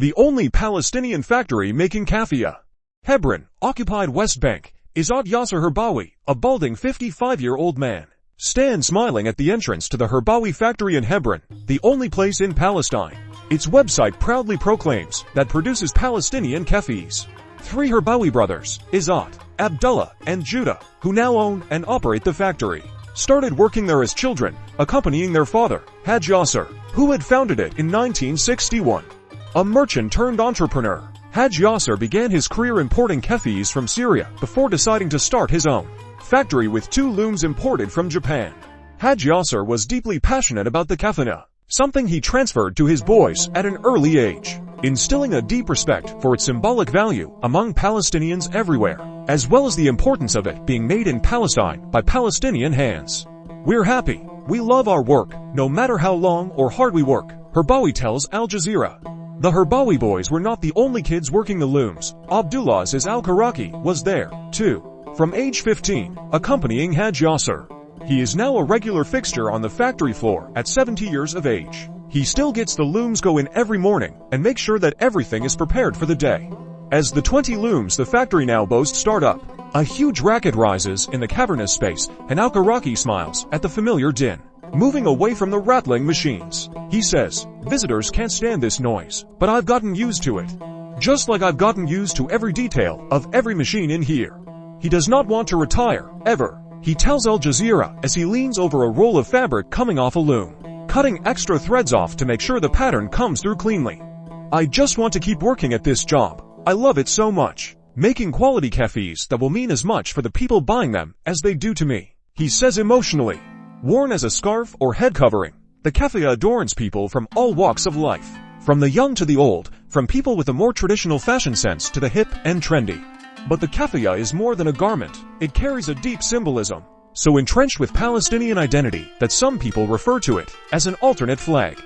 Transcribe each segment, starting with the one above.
the only Palestinian factory making kafia. Hebron, occupied West Bank. Izzat Yasser Herbawi, a balding 55-year-old man, stands smiling at the entrance to the Herbawi factory in Hebron, the only place in Palestine. Its website proudly proclaims that produces Palestinian keffies. 3 Herbawi brothers, Izzat, Abdullah, and Judah, who now own and operate the factory, started working there as children, accompanying their father, Haj Yasser, who had founded it in 1961. A merchant-turned-entrepreneur, Haj Yasser began his career importing keffies from Syria before deciding to start his own factory with 2 looms imported from Japan. Haj Yasser was deeply passionate about the kafina, something he transferred to his boys at an early age, instilling a deep respect for its symbolic value among Palestinians everywhere, as well as the importance of it being made in Palestine by Palestinian hands. "We're happy. We love our work, no matter how long or hard we work," Herbawi tells Al Jazeera. The Herbawi boys were not the only kids working the looms. Abdullah Al-Karaki was there, too, from age 15, accompanying Haj Yasser. He is now a regular fixture on the factory floor at 70 years of age. He still gets the looms go in every morning and makes sure that everything is prepared for the day. As the 20 looms the factory now boasts start up, a huge racket rises in the cavernous space, and Al-Karaki smiles at the familiar din, moving away from the rattling machines. He says, "Visitors can't stand this noise, but I've gotten used to it. Just like I've gotten used to every detail of every machine in here." He does not want to retire, ever, he tells Al Jazeera as he leans over a roll of fabric coming off a loom, cutting extra threads off to make sure the pattern comes through cleanly. "I just want to keep working at this job. I love it so much. Making quality keffies that will mean as much for the people buying them as they do to me," he says emotionally. Worn as a scarf or head covering, the keffiyeh adorns people from all walks of life, from the young to the old, from people with a more traditional fashion sense to the hip and trendy. But the keffiyeh is more than a garment. It carries a deep symbolism, so entrenched with Palestinian identity that some people refer to it as an alternate flag.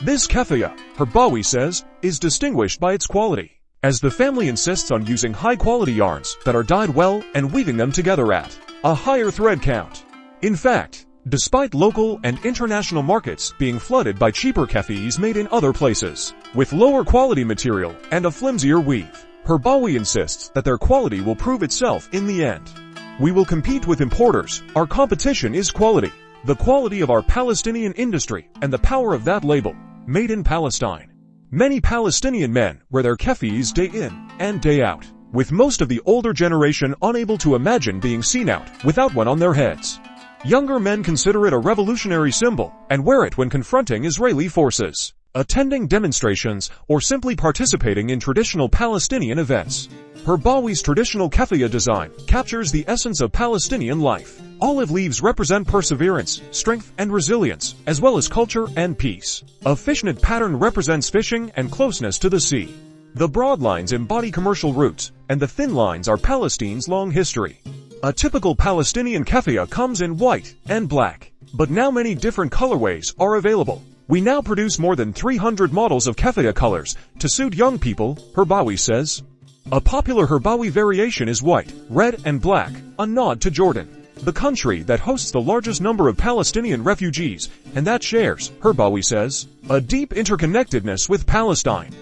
This keffiyeh, Herbawi says, is distinguished by its quality, as the family insists on using high-quality yarns that are dyed well and weaving them together at a higher thread count. In fact, despite local and international markets being flooded by cheaper keffis made in other places, with lower quality material and a flimsier weave, Herbawi insists that their quality will prove itself in the end. "We will compete with importers. Our competition is quality. The quality of our Palestinian industry and the power of that label, made in Palestine." Many Palestinian men wear their keffis day in and day out, with most of the older generation unable to imagine being seen out without one on their heads. Younger men consider it a revolutionary symbol and wear it when confronting Israeli forces, attending demonstrations, or simply participating in traditional Palestinian events. Herbawi's traditional keffiyeh design captures the essence of Palestinian life. Olive leaves represent perseverance, strength, and resilience, as well as culture and peace. A fishnet pattern represents fishing and closeness to the sea. The broad lines embody commercial roots, and the thin lines are Palestine's long history. A typical Palestinian keffiyeh comes in white and black, but now many different colorways are available. "We now produce more than 300 models of keffiyeh colors to suit young people," Herbawi says. A popular Herbawi variation is white, red, and black, a nod to Jordan, the country that hosts the largest number of Palestinian refugees, and that shares, Herbawi says, a deep interconnectedness with Palestine.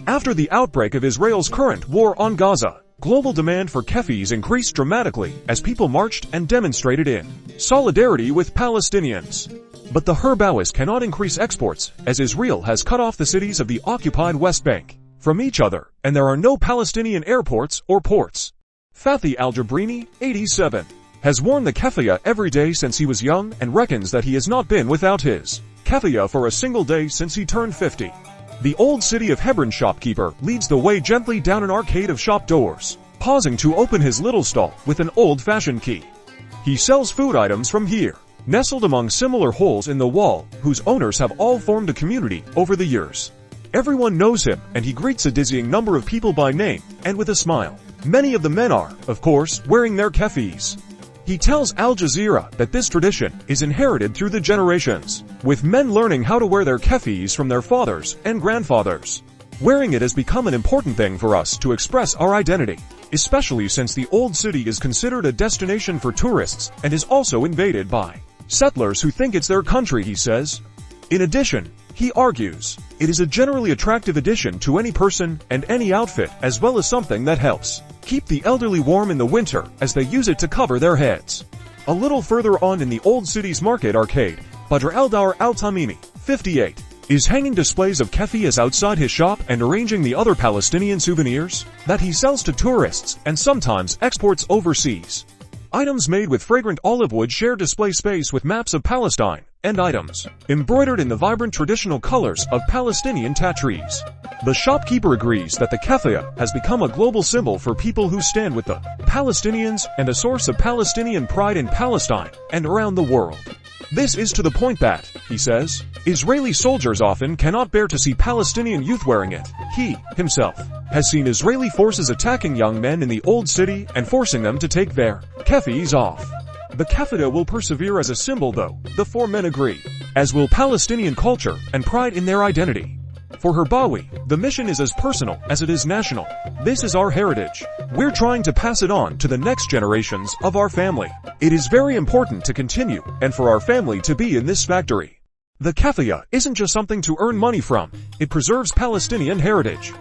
After the outbreak of Israel's current war on Gaza, global demand for keffis increased dramatically as people marched and demonstrated in solidarity with Palestinians. But the Herbawis cannot increase exports, as Israel has cut off the cities of the occupied West Bank from each other, and there are no Palestinian airports or ports. Fathi Al-Jabrini, 87, has worn the keffiyeh every day since he was young and reckons that he has not been without his keffiyeh for a single day since he turned 50. The Old City of Hebron shopkeeper leads the way gently down an arcade of shop doors, pausing to open his little stall with an old-fashioned key. He sells food items from here, nestled among similar holes in the wall, whose owners have all formed a community over the years. Everyone knows him, and he greets a dizzying number of people by name, and with a smile. Many of the men are, of course, wearing their keffis. He tells Al Jazeera that this tradition is inherited through the generations, with men learning how to wear their keffis from their fathers and grandfathers. Wearing it has become an important thing for us to express our identity, especially since the Old City is considered a destination for tourists and is also invaded by settlers who think it's their country, he says. In addition, He argues, it is a generally attractive addition to any person and any outfit, as well as something that helps keep the elderly warm in the winter as they use it to cover their heads. A little further on in the Old City's Market Arcade, Badr Eldar Al-Tamimi, 58, is hanging displays of keffiyehs outside his shop and arranging the other Palestinian souvenirs that he sells to tourists and sometimes exports overseas. Items made with fragrant olive wood share display space with maps of Palestine and items embroidered in the vibrant traditional colors of Palestinian tatrees. The shopkeeper agrees that the keffiyeh has become a global symbol for people who stand with the Palestinians and a source of Palestinian pride in Palestine and around the world. This is to the point that, he says, Israeli soldiers often cannot bear to see Palestinian youth wearing it. He, himself, has seen Israeli forces attacking young men in the Old City and forcing them to take their keffiyehs off. The keffiyeh will persevere as a symbol though, the four men agree, as will Palestinian culture and pride in their identity. For Herbawi, the mission is as personal as it is national. This is our heritage. We're trying to pass it on to the next generations of our family. It is very important to continue and for our family to be in this factory. The keffiyeh isn't just something to earn money from, it preserves Palestinian heritage.